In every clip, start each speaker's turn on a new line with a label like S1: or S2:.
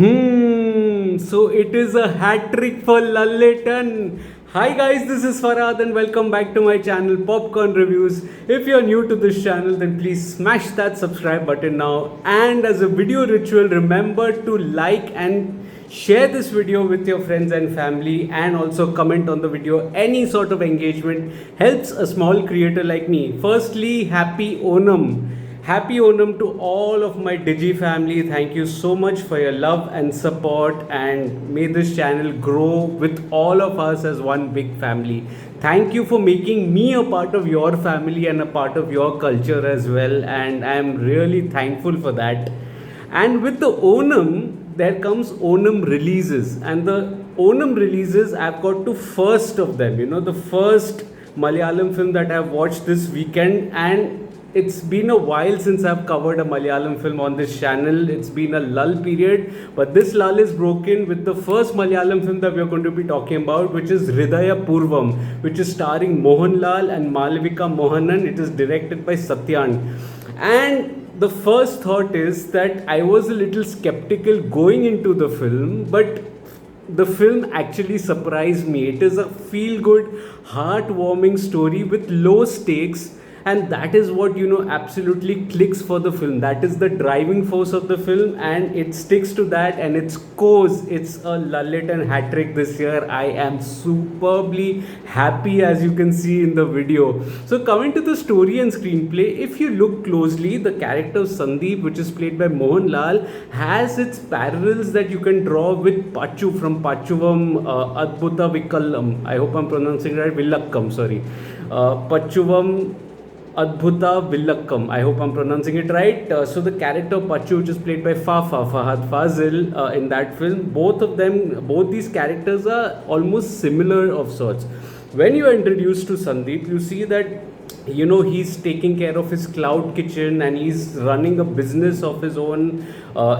S1: So it is a hat trick for LALETTAN. Hi guys, this is Farhad and welcome back to my channel Popcorn Reviews. If you're new to this channel, then please smash that subscribe button now. And as a video ritual, remember to like and share this video with your friends and family, and also comment on the video. Any sort of engagement helps a small creator like me. Firstly, happy Onam. Happy Onam to all of my Digi family. Thank you so much for your love and support, and may this channel grow with all of us as one big family. Thank you for making me a part of your family and a part of your culture as well, and I am really thankful for that. And with the Onam, there comes Onam releases, and the Onam releases, I've got to first of them, the first Malayalam film that I've watched this weekend. And it's been a while since I've covered a Malayalam film on this channel. It's been a lull period, but this lull is broken with the first Malayalam film that we're going to be talking about, which is Hridayapoorvam, which is starring Mohanlal and Malavika Mohanan. It is directed by Satyan. And the first thought is that I was a little skeptical going into the film, but the film actually surprised me. It is a feel-good, heartwarming story with low stakes, and that is what absolutely clicks for the film. That is the driving force of the film, and it sticks to that, and it scores. It's a LALETTAN Hattrick this year. I am superbly happy, as you can see in the video. So coming to the story and screenplay, if you look closely, the character of Sandeep, which is played by Mohanlal, has its parallels that you can draw with Pachu from Pachuvam Adbhuta Vikallam. I hope I'm pronouncing right. Villakkam, sorry. Pachuvam Adbhuta Villakkam. I hope I'm pronouncing it right. So the character Pachu, which is played by Farhad Fazil in that film, both these characters are almost similar of sorts. When you are introduced to Sandeep, you see that he's taking care of his cloud kitchen and he's running a business of his own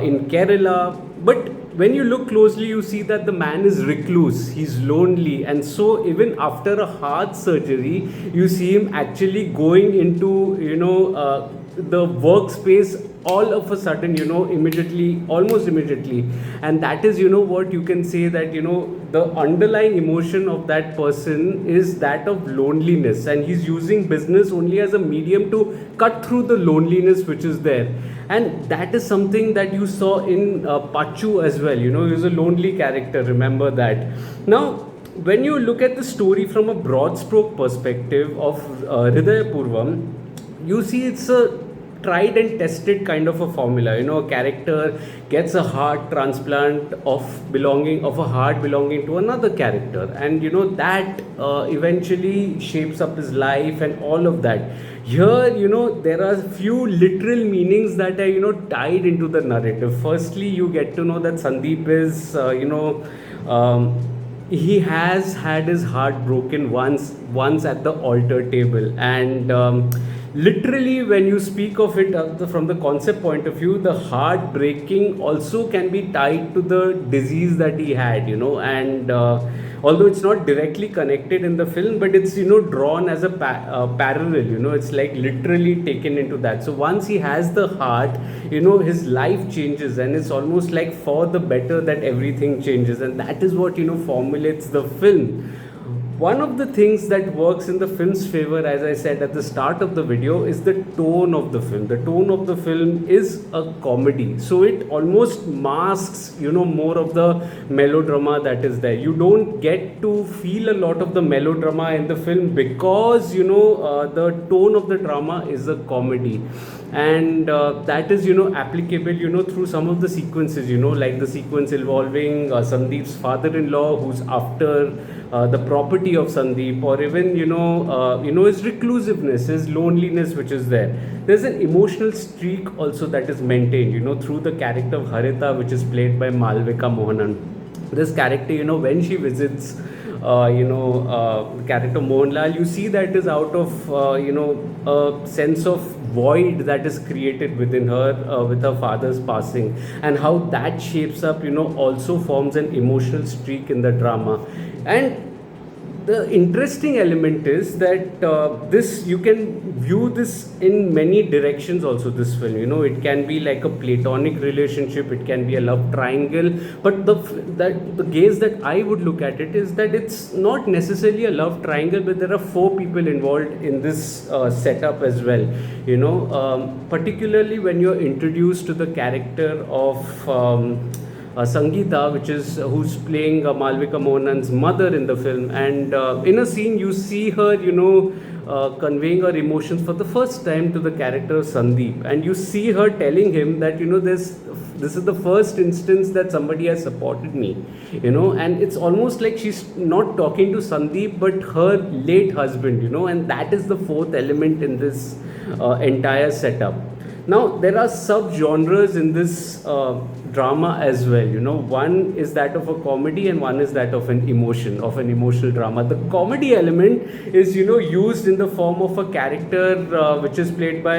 S1: in Kerala. But when you look closely, you see that the man is recluse, he's lonely, and so even after a heart surgery, you see him actually going into the workspace all of a sudden, almost immediately. And that is what you can say, that the underlying emotion of that person is that of loneliness, and he's using business only as a medium to cut through the loneliness which is there. And that is something that you saw in Pachu as well. He's a lonely character, remember that. Now, when you look at the story from a broad stroke perspective of Hridayapoorvam, you see it's a tried and tested kind of a formula. A character gets a heart transplant of a heart belonging to another character, and that eventually shapes up his life and all of that. Here, there are few literal meanings that are tied into the narrative. Firstly, you get to know that Sandeep is he has had his heart broken once at the altar table. And literally, when you speak of it from the concept point of view, the heart breaking also can be tied to the disease that he had, and although it's not directly connected in the film, but it's drawn as a parallel. It's like literally taken into that. So once he has the heart, his life changes, and it's almost like for the better that everything changes, and that is what formulates the film. One of the things that works in the film's favor, as I said at the start of the video, is the tone of the film. The tone of the film is a comedy, so it almost masks, more of the melodrama that is there. You don't get to feel a lot of the melodrama in the film because, the tone of the drama is a comedy. And that is applicable through some of the sequences, like the sequence involving Sandeep's father-in-law, who's after the property of Sandeep, or even his reclusiveness, his loneliness which is there. There's an emotional streak also that is maintained through the character of Harita, which is played by Malavika Mohanan. This character, when she visits the character Mohanlal, you see that is out of a sense of void that is created within her with her father's passing, and how that shapes up also forms an emotional streak in the drama. And the interesting element is that this you can view this in many directions also, this film. It can be like a platonic relationship, it can be a love triangle, but the gaze that I would look at it is that it's not necessarily a love triangle, but there are four people involved in this setup as well. Particularly when you're introduced to the character of Sangeeta, which is who's playing Malvika Mohan's mother in the film, and in a scene you see her, conveying her emotions for the first time to the character of Sandeep, and you see her telling him that this is the first instance that somebody has supported me, and it's almost like she's not talking to Sandeep but her late husband, and that is the fourth element in this entire setup. Now, there are sub-genres in this drama as well. One is that of a comedy and one is that of an emotional drama. The comedy element is, used in the form of a character which is played by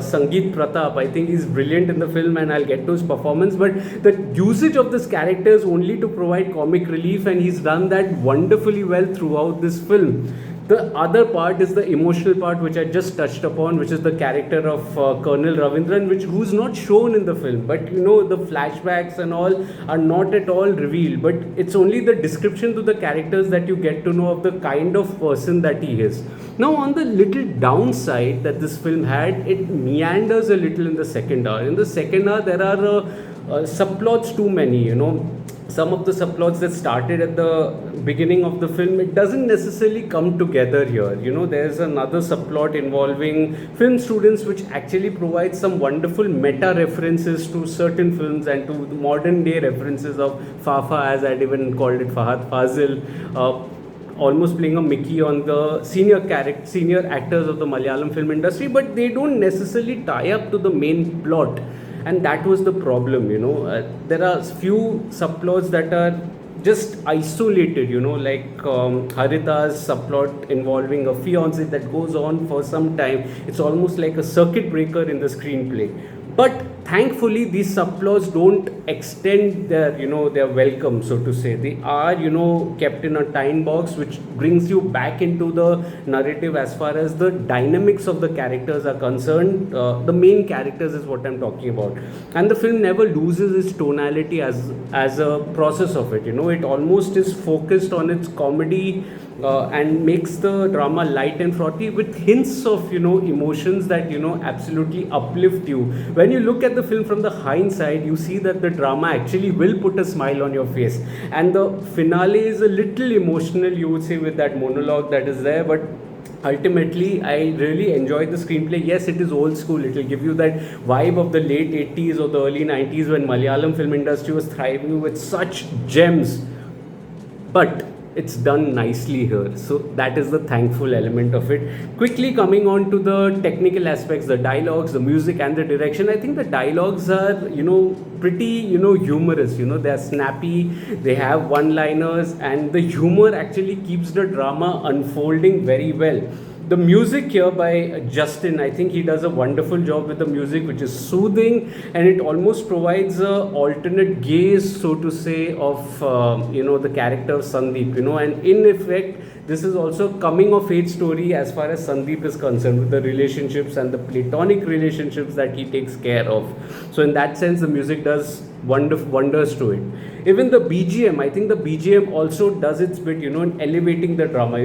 S1: Sangeet Pratap. I think he's brilliant in the film, and I'll get to his performance. But the usage of this character is only to provide comic relief, and he's done that wonderfully well throughout this film. The other part is the emotional part, which I just touched upon, which is the character of Colonel Ravindran, who's not shown in the film, but the flashbacks and all are not at all revealed, but it's only the description to the characters that you get to know of the kind of person that he is. Now, on the little downside that this film had, it meanders a little in the second hour. In the second hour, there are subplots too many, some of the subplots that started at the beginning of the film, it doesn't necessarily come together here. There's another subplot involving film students which actually provides some wonderful meta references to certain films and to the modern day references of Fafa, as I'd even called it, Fahad Fazil, almost playing a Mickey on the senior actors of the Malayalam film industry, but they don't necessarily tie up to the main plot. And that was the problem. There are few subplots that are just isolated, like Harita's subplot involving a fiance that goes on for some time. It's almost like a circuit breaker in the screenplay. But thankfully, these subplots don't extend their welcome, so to say. They are, kept in a time box, which brings you back into the narrative as far as the dynamics of the characters are concerned. The main characters is what I'm talking about. And the film never loses its tonality as a process of it. It almost is focused on its comedy and makes the drama light and frothy with hints of, emotions that, absolutely uplift you. When you look at the film from the hindsight, you see that the drama actually will put a smile on your face. And the finale is a little emotional, you would say, with that monologue that is there, but ultimately I really enjoyed the screenplay. Yes, it is old school. It will give you that vibe of the late 80s or the early 90s when Malayalam film industry was thriving with such gems, but it's done nicely here. So that is the thankful element of it. Quickly coming on to the technical aspects, the dialogues, the music and the direction. I think the dialogues are, pretty, humorous. They're snappy, they have one-liners, and the humor actually keeps the drama unfolding very well. The music here by Justin, I think he does a wonderful job with the music, which is soothing, and it almost provides a alternate gaze, so to say, of the character of Sandeep. And in effect, this is also a coming of age story as far as Sandeep is concerned, with the relationships and the platonic relationships that he takes care of. So in that sense, the music does wonders to it. Even the BGM, I think the BGM also does its bit, in elevating the drama.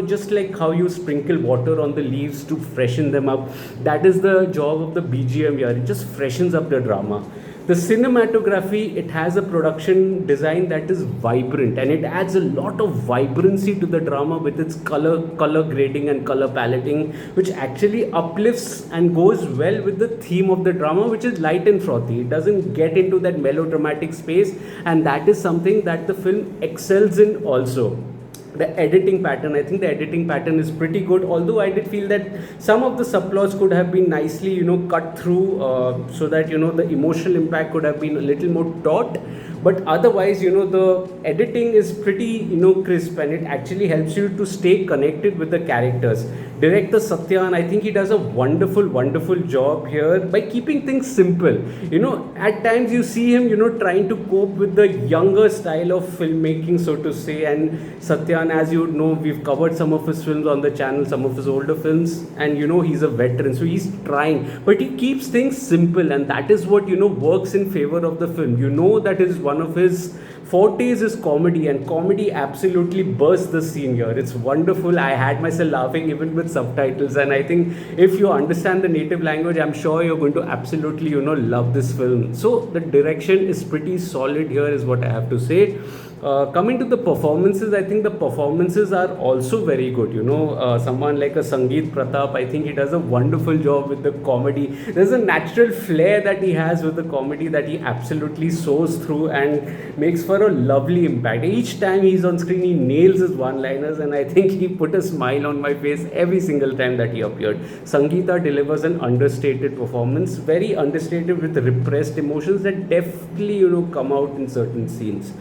S1: Just like how you sprinkle water on the leaves to freshen them up, that is the job of the BGM here. It just freshens up the drama. The cinematography, it has a production design that is vibrant, and it adds a lot of vibrancy to the drama with its color grading and color paletting, which actually uplifts and goes well with the theme of the drama, which is light and frothy. It doesn't get into that melodramatic space, and that is something that the film excels in also. The editing pattern, I think the editing pattern is pretty good, although I did feel that some of the subplots could have been nicely, cut through so that, the emotional impact could have been a little more taut. But otherwise, the editing is pretty, crisp, and it actually helps you to stay connected with the characters. Director Satyan, I think he does a wonderful job here by keeping things simple. At times you see him, trying to cope with the younger style of filmmaking, so to say, and Satyan Satyan, as you would know, we've covered some of his films on the channel, some of his older films, and he's a veteran, so he's trying, but he keeps things simple, and that is what works in favor of the film. That is one of his fortes is comedy, and comedy absolutely bursts the scene here. It's wonderful. I had myself laughing even with subtitles, and I think if you understand the native language, I'm sure you're going to absolutely love this film. So the direction is pretty solid here, is what I have to say. Coming to the performances, I think the performances are also very good. Someone like a Sangeet Pratap, I think he does a wonderful job with the comedy. There's a natural flair that he has with the comedy that he absolutely soars through and makes for a lovely impact. Each time he's on screen, he nails his one-liners, and I think he put a smile on my face every single time that he appeared. Sangeeta delivers an understated performance, very understated, with repressed emotions that definitely come out in certain scenes.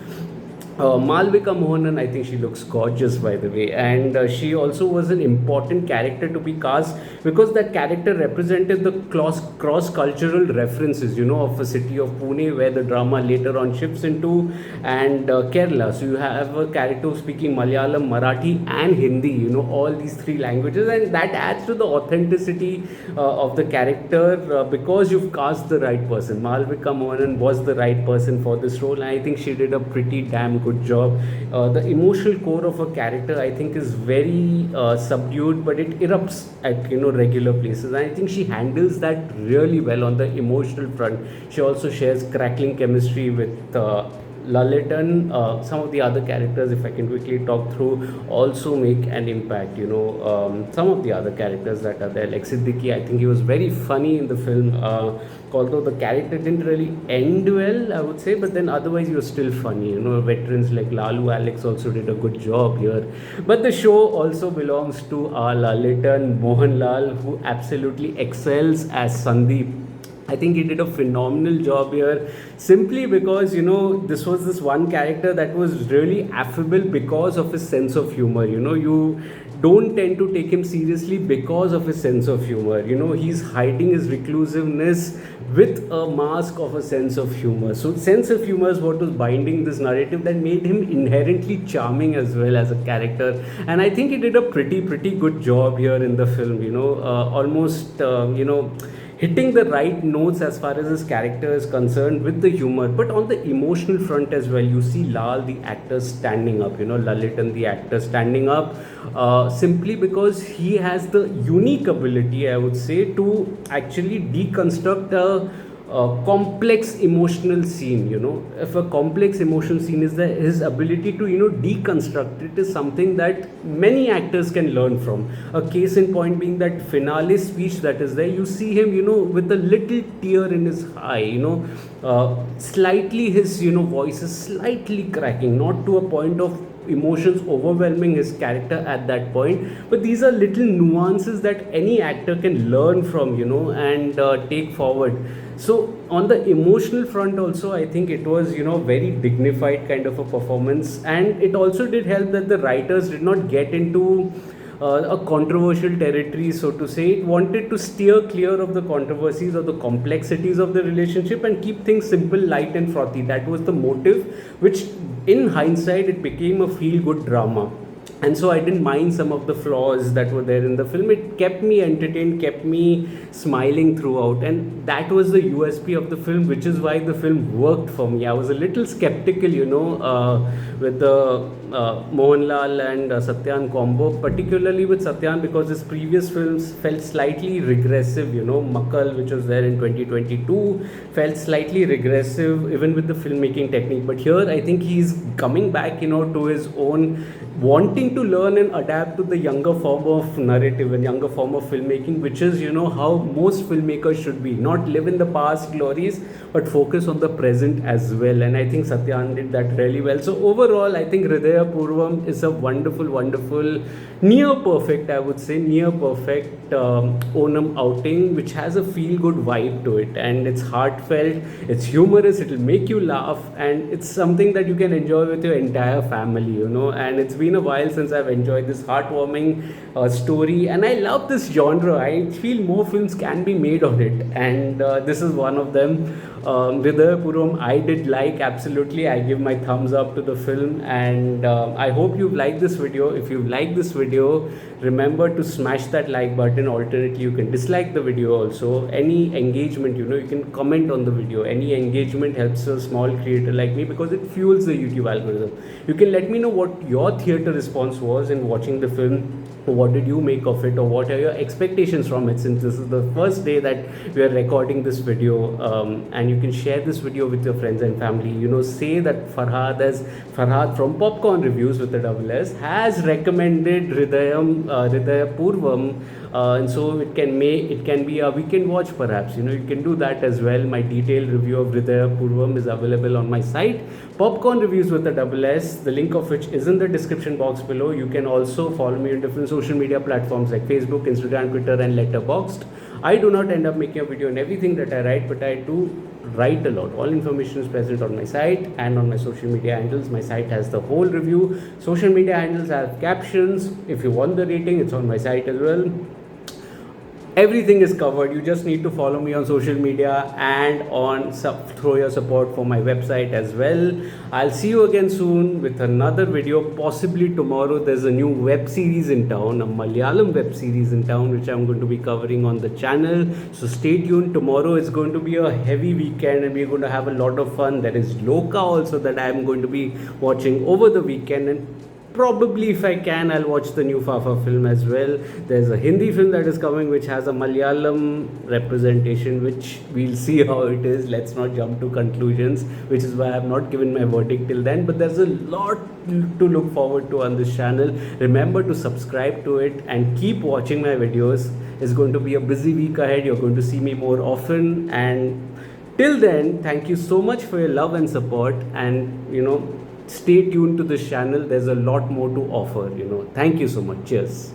S1: Malvika Mohanan, I think she looks gorgeous, by the way, and she also was an important character to be cast, because that character represented the cross-cultural references, of a city of Pune, where the drama later on shifts into, and Kerala. So you have a character speaking Malayalam, Marathi, and Hindi, all these three languages, and that adds to the authenticity of the character, because you've cast the right person. Malvika Mohanan was the right person for this role, and I think she did a pretty damn good job. The emotional core of a character, I think, is very subdued, but it erupts at regular places, and I think she handles that really well on the emotional front. She also shares crackling chemistry with LALETTAN. Some of the other characters, if I can quickly talk through, also make an impact. Some of the other characters that are there, like Siddiqui, I think he was very funny in the film. Although the character didn't really end well, I would say, but then otherwise he was still funny. Veterans like Lalu Alex also did a good job here. But the show also belongs to LALETTAN Mohanlal, who absolutely excels as Sandeep. I think he did a phenomenal job here, simply because this was this one character that was really affable because of his sense of humor. You don't tend to take him seriously because of his sense of humor. He's hiding his reclusiveness with a mask of a sense of humor. So sense of humor is what was binding this narrative, that made him inherently charming as well as a character. And I think he did a pretty good job here in the film. Almost hitting the right notes as far as his character is concerned with the humor, but on the emotional front as well. You see Lal, the actor, standing up, LALETTAN, the actor, standing up, simply because he has the unique ability, I would say, to actually deconstruct a complex emotional scene. If a complex emotional scene is there, his ability to deconstruct it is something that many actors can learn from. A case in point being that finale speech that is there. You see him with a little tear in his eye, slightly his voice is slightly cracking, not to a point of emotions overwhelming his character at that point, but these are little nuances that any actor can learn from, and take forward. So on the emotional front also, I think it was very dignified kind of a performance, and it also did help that the writers did not get into a controversial territory, so to say. It wanted to steer clear of the controversies or the complexities of the relationship and keep things simple, light, and frothy. That was the motive, which in hindsight it became a feel-good drama. And so I didn't mind some of the flaws that were there in the film. It kept me entertained, kept me smiling throughout, and that was the USP of the film, which is why the film worked for me. I was a little skeptical, with the Mohanlal and Satyan combo, particularly with Satyan, because his previous films felt slightly regressive. Makkal, which was there in 2022, felt slightly regressive even with the filmmaking technique. But here I think he's coming back, to his own, wanting to learn and adapt to the younger form of narrative and younger form of filmmaking, which is how most filmmakers should be. Not live in the past glories, but focus on the present as well. And I think Satyan did that really well. So overall, I think Hridayapoorvam is a wonderful, near perfect, I would say, near perfect Onam outing, which has a feel-good vibe to it, and it's heartfelt, it's humorous, it'll make you laugh, and it's something that you can enjoy with your entire family. And it's been a while since I've enjoyed this heartwarming story, and I love this genre. I feel more films can be made on it, and this is one of them. Hridayapoorvam, I did like, absolutely. I give my thumbs up to the film, and I hope you've liked this video. If you've liked this video, remember to smash that like button. Alternately, you can dislike the video also. Any engagement, you can comment on the video. Any engagement helps a small creator like me because it fuels the YouTube algorithm. You can let me know what your theater response was in watching the film. What did you make of it, or what are your expectations from it, since this is the first day that we are recording this video. And you can share this video with your friends and family. Say that Farhad from Popcorn Reviews with the double S has recommended Hridayapoorvam, and so it can be a weekend watch perhaps. You can do that as well. My detailed review of Hridayapoorvam is available on my site, Popcorn Reviews with the double S, the link of which is in the description box below. You can also follow me on different social media platforms like Facebook, Instagram, Twitter, and Letterboxd. I do not end up making a video on everything that I write, but I do write a lot. All information is present on my site and on my social media handles. My site has the whole review. Social media handles have captions. If you want the rating, it's on my site as well. Everything is covered. You just need to follow me on social media and throw your support for my website as well. I'll see you again soon with another video. Possibly tomorrow there's a new web series in town, a Malayalam web series in town, which I'm going to be covering on the channel. So stay tuned. Tomorrow is going to be a heavy weekend and we're going to have a lot of fun. There is Loka also that I'm going to be watching over the weekend, and probably if I can, I'll watch the new Fafa film as well. There's a Hindi film that is coming which has a Malayalam representation, which we'll see how it is. Let's not jump to conclusions, which is why I have not given my verdict till then. But there's a lot to look forward to on this channel. Remember to subscribe to it and keep watching my videos. It's going to be a busy week ahead. You're going to see me more often, and till then, thank you so much for your love and support, and stay tuned to this channel. There's a lot more to offer. Thank you so much. Cheers.